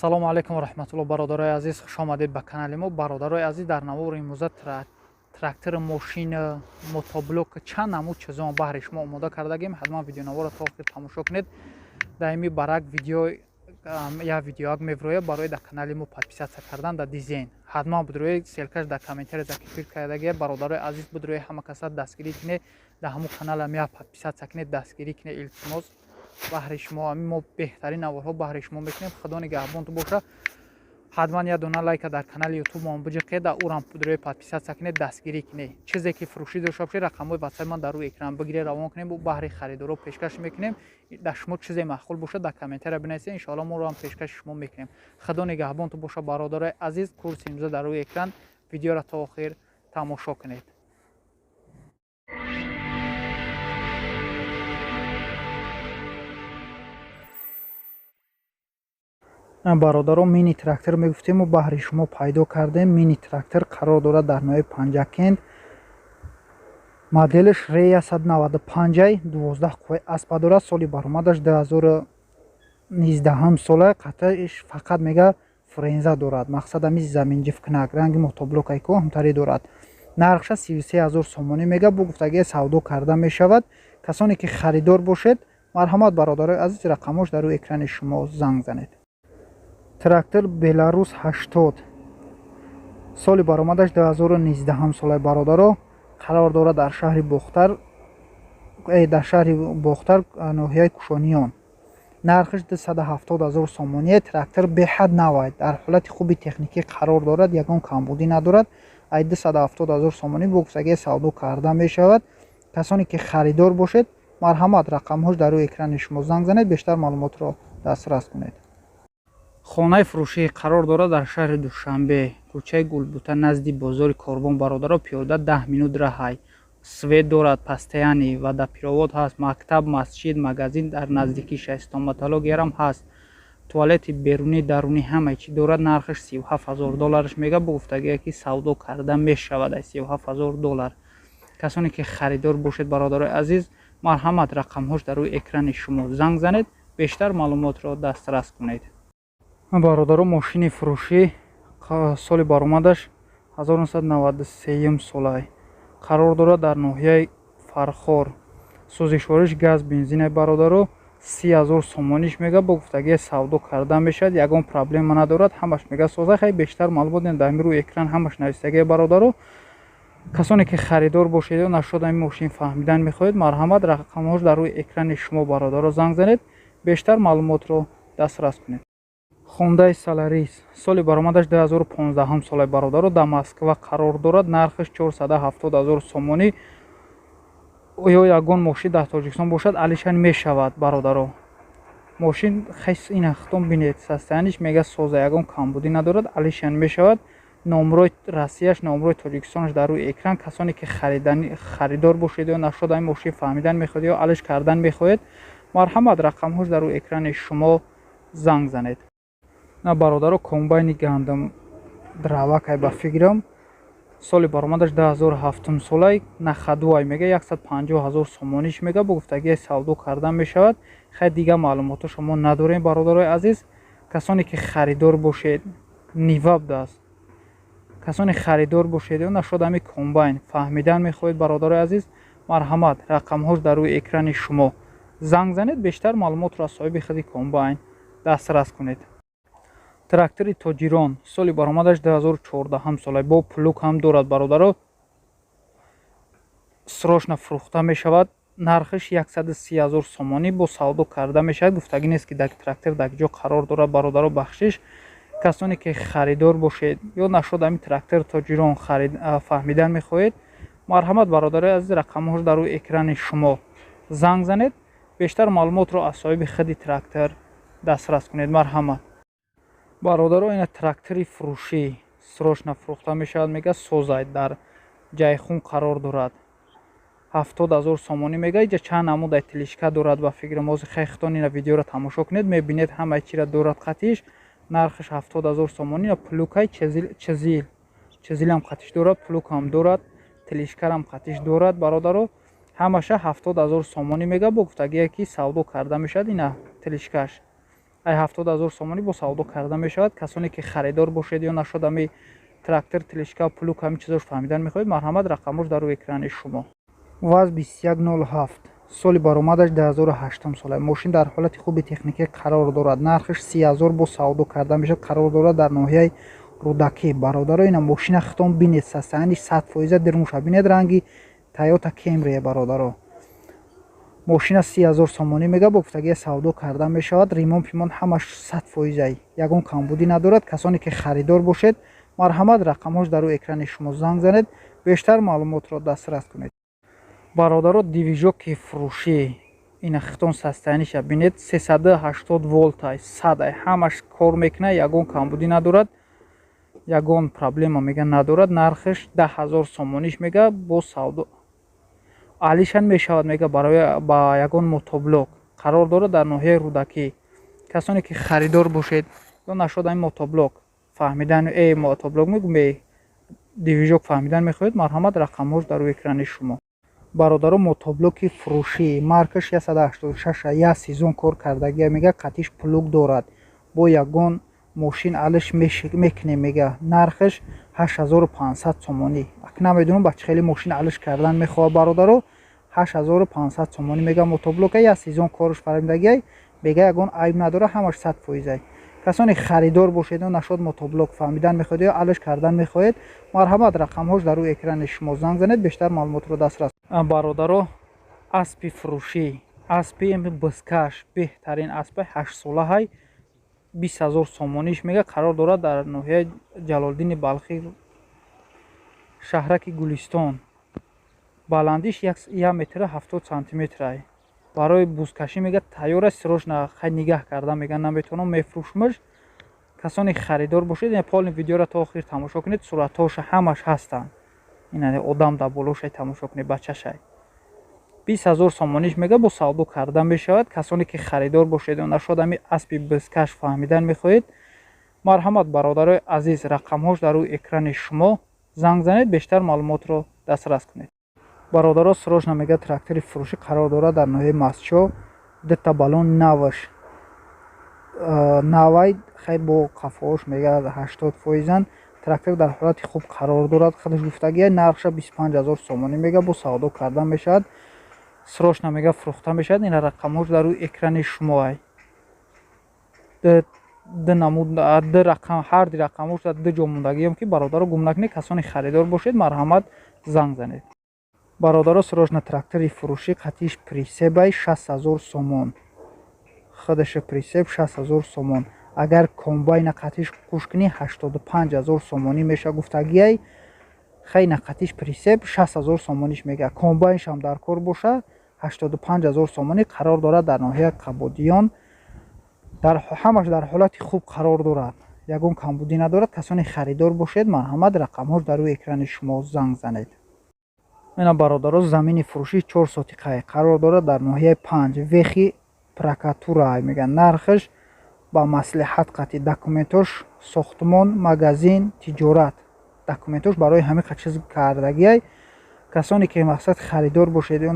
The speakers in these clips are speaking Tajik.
салому алайкум ва раҳматуллоҳ. бародарои азиз, хуш омадед ба канали мо. бародарои азиз, дар навори имрӯза трактор, мошин, мотоблок, чанд намуд чизон баҳри шумо омода кардагем. ҳатман видеонаворро то охир тамошо кунед. даими барак як видеоак мевроя барои дар канали мо подписатсия кардан дар дизайн. ҳатман будрои селкаш дар комментария закифир кардаге. бародарои азиз, будрои ҳама каса дастгирӣ кинед, дар ҳамун каналам як подписатсия кинед, дастгирӣ кинед. илтимос баҳри шумо, мо беҳтарин наворҳо баҳри шумо мекунем. худо нигаҳбонтон боша. ҳатман як дона лайка дар канали ютуб мон биҷиқед, дар урам будрои подписатсия кинед, дастгирӣ кинед. чизе ки фурӯшӣ дошта бошед, рақамҳои ватсаи ман дар рӯи экран бигиред, равон кунем, бо баҳри харидоро пешкаш мекунем. дар шумо чизе маъқул бошад, дар комментария бинависед, иншоалло моро ҳам пешкаши шумо мекунем. худо нигаҳбонтон боша. бародарои азиз, курси имрӯза дар рӯи экран, видеоро то охир тамошо кунед. бародаро, мини трактор мегуфтему, баҳри шумо пайдо кардем. мини трактор қарор дорад дар ноҳияи Панҷакент. моделиш Рея 195, 12 қувваи аспа дорад. соли баромадаш 2019 сола. қатъиш фақат мега френза дорад. мақсад ами заминҷифкунак, ранги мотоблокайко ҳамтарӣ дорад. нархша 33000 сомонӣ мега. бу гуфтагие савдо карда мешавад. касоне ки харидор бошед, марҳамат бародарои азиз, рақамош дар рӯи экрани шумо занг занед. трактор Беларус 80, соли баромадаш 2019 солаи бародаро. қарор дорад дар шаҳри бохтар, ноҳияи Кушониён. нархиш 270000 сомоние. трактор беҳад навайд, дар ҳолати хуби техникӣ қарор дорад, ягон камбудӣ надорад. ай 270000 сомонӣ бо гуфтагие савдо карда мешавад. касоне ки харидор бошед, марҳамат, рақамҳош дар рӯи экрани шумо занг занед, бештар маълумотро дастрас кунед. хонаи фурӯшӣ қарор дорад дар шаҳри Душанбе, кӯчаи Гулбута, назди бозори Корбон. бародаро, пиёда 10 минут раҳай. свет дорад, постоянӣ, водопровод ҳаст, мактаб, масҷид, магазин дар наздикиша, стоматологияам ҳаст, туалети берунӣ, дарунӣ, ҳамаи чӣ дорад. нархиш $37000 мега. бо гуфтагие ки савдо карда мешавад. ай $37000. касоне ки харидор бошед, бародарои азиз, марҳамат, рақамҳош дар рӯи экрани шумо занг занед, бештар маълумотро дастрас кунед. бародаро, мошини фурӯшӣ, соли баромадаш 1993 солай. қарор дорад дар ноҳияи Фархор. сӯзишвориш газ, бензинай бародаро, 30000 сомониш мега. бо гуфтагие савдо карда мешавад, ягон проблема надорад. ҳамаш мега соза. хай бештар маълумот дар рӯи экран ҳамаш навистагие бародаро. касоне ки харидор бошед ё нашуд ами мошин фаҳмидан мехоҳед, марҳамат, рақамҳош дар рӯи экрани шумо бародаро занг занед, бештар маълумотро дастрас кунед. Hyundai Solaris, соли баромадаш 2015 солаи бародаро, дар Москва қарор дорад. нархиш 470000 сомонӣ. ё ягон мошин дар Тоҷикистон бошад, алишан мешавад бародаро. мошин хес ина хитом бинед, состояниш мега соза, ягон камбудӣ надорад, алишан мешавад. номрои Россияш, номрои Тоҷикистонаш дар рӯи экран. касоне ки харидор бошед ё нашуд ами мошин фаҳмидан мехоҳед ё алиш кардан мехоҳед, марҳамат, рақамҳош дар рӯи экрани шумо занг занед. бародаро, комбайни гандум дравакай ба фикрам, соли баромадаш 2007 солай. нахадуай мега, 150000 сомониш мега. бо гуфтагие савдо карда мешавад. хай дига маълумото шумо надорем бародарои азиз. касоне ки харидор бошед, нивабд аст. касоне харидор бошед ё нашуд ами комбайн фаҳмидан мехоҳед, бародарои азиз, марҳамат, рақамҳош дар рӯи экрани шумо занг занед, бештар маълумотро аз соҳиби худи комбайн дастрас кунед. трактори Тоҷирон, соли баромадаш 2014 солай. бо плуг ҳам дорад бародаро. срочно фурӯхта мешавад. нархиш 130000 сомонӣ. бо савдо карда мешавад. гуфтагӣ нест ки дар трактор дар ҷо қарор дорад бародаро, бахшиш. касоне ки харидор бошед ё нашуд ами трактор Тоҷирон фаҳмидан мехоҳед, марҳамат, бародарои азиз, рақамҳош дар рӯи экрани шумо занг занед, бештар маълумотро аз соҳиби худи трактор дастрас кунед, марҳамат. бародаро, ина трактори фурӯшӣ, срочно фурӯхта мешавад, мега созай, дар ҷайхун қарор дорад. 70000 сомонӣ мега. иҷа чанд намудай тилишка дорад ба фикрам. ҳозир хай хитон ина видеоро тамошо кунед, мебинед ҳамаи чиро дорад. қатиш нархиш 70000 сомонӣ. плукай чизилам қатиш дорад, плукам дорад, тилишкарам қатиш дорад бародаро. ҳамаша 70000 сомонӣ мега. бо гуфтагие ки савдо карда мешавад ина тилишкаш. ай 70000 сомонӣ бо савдо карда мешавад. Касоне ки харидор бошед ё нашуд ами трактор, телешка, плуг ҳамин чизош фаҳмидан мехоҳед, марҳамат рақамош дар рӯи экрани шумо. ВАЗ 2107 соли баромадаш 2008 сол. Мошин дар ҳолати хуби техникӣ қарор дорад. Нархаш 30000 бо савдо карда мешавад. Қарор дорад дар ноҳияи Рудакӣ. Бародаро, ина мошина хитон бинед, состояниш 100% дирмуша. Бинед ранги Toyota Camry бародаро. мошина 30000 сомонӣ мега бо гуфтагии савдо карда мешавад. Римон пимон ҳамаш 100%. Ягон камбудӣ надорад. Касоне ки харидор бошед, марҳамат рақамҳош дар рӯи экрани шумо занг занед. Бештар маълумотро дастрас кунед. бародаро, дивижоки фурӯшӣ ина хитон состояниша бинед 380 волтай 100 ҳамаш кор мекунад, ягон камбудӣ надорад, ягон проблема мега надорад. Нархаш 10000 сомониш мега бо савдо алишан мешавад мега барои ба ягон мотоблок. Қарор дорад дар ноҳияи Рудакӣ. Касоне ки харидор бошед ё нашуд ами мотоблок фаҳмидан мотоблок мегӯм дивижок фаҳмидан мехоҳед, марҳамат рақамҳош дар рӯи экрани шумо. бародаро, мотоблоки фурӯшӣ маркаш 186 я сезон кор кардагия мега қатиш плуг дорад. Бо ягон мошин алиш мекунем мега. Нархаш 8500 сомонӣ. Ак намедонам ба чӣ хели мошин алиш кардан мехоҳад бародаро. 8500 сомонӣ мега мотоблока я сезон корш фаҳмидагия мега ягон айб надора, ҳамаш 100%. касоне харидор бошед ё нашуд мотоблок фаҳмидан мехоҳед ё алиш кардан мехоҳед, марҳамат рақамҳош дар рӯи экрани шумо занг занед. Бештар маълумотро дастрас. бародаро, аспи фурӯшӣ, аспи бискаш, беҳтарин аспи 8 солаҳай 20000 сомониш мега. қарор дорад дар ноҳияи Ҷалолиддини Балхӣ, шаҳраки Гулистон. баландиш 1 метр 70 сантиметрай. барои бузкашӣ мега тайёра срочно хай нигаҳ карда мега наметавонам мефурӯшмаш. касоне харидор бошед, ин полни видеоро то охир тамошо кунед, суратҳоша ҳамаш ҳастанд. ин одам дар болошай тамошо кунед, бачашай. 20000 сомониш мега бо савдо карда мешавад. касоне ки харидор бошед ё нашуд ами аспи бискаш фаҳмидан мехоҳед, марҳамат бародарои азиз, рақамҳош дар рӯи экрани шумо занг занед. бештар маълумотро дастрас кунед. бародаро, срочно мега трактори фурӯшӣ қарор дорад дар ноҳияи Мастчо. дета балон наваш навай хай бо қафош мега 80%. трактор дар ҳолати хуб қарор дорад. худаш гуфтагия нархша 25000 сомонӣ мега бо савдо карда мешавад. срочно мега фурӯхта мешавад. ин рақамҳош дар рӯи экрани шумоай. ду рақам, ҳар ду рақамҳош дар ду ҷо мондагиам ки бародаро гум накунед. касони харидор бошед, марҳамат занг занед. бародаро, срочно трактори фурӯшӣ қатиш присебай 60000 сомон. худаша присеб 60000 сомон. агар комбайна қатиш куш кунӣ 85000 сомонӣ меша. гуфтагиай хайна қатиш присеб 6000 сомониш мега. комбайншам дар кор боша 85000 сомонӣ. қарор дорад дар ноҳияи Қабодиён. ҳамаш дар ҳолати хуб қарор дорад, ягон камбудӣ надорад. касоне харидор бошед, марҳамат рақамҳош дар рӯи экрани шумо занг занед. ина бародаро, замини фурӯшии 4 сотиқаи қарор дорад дар ноҳияи 5 вехи прокуратура меган. нархаш ба маслиҳат қати. документош сохтмон, магазин, тиҷорат. документош барои ҳамин чиз кардагиай. касоне ки мақсад харидор бошед ё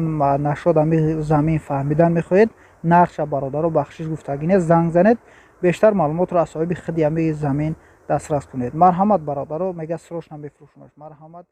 нашуд ами замин фаҳмидан мехоҳед, нархша бародаро бахшиш гуфтагине занг занед. бештар маълумотро аз соҳиби худи ами замин дастрас кунед. марҳамат бародаро, мега срочно мефурӯшмаш. марҳамат.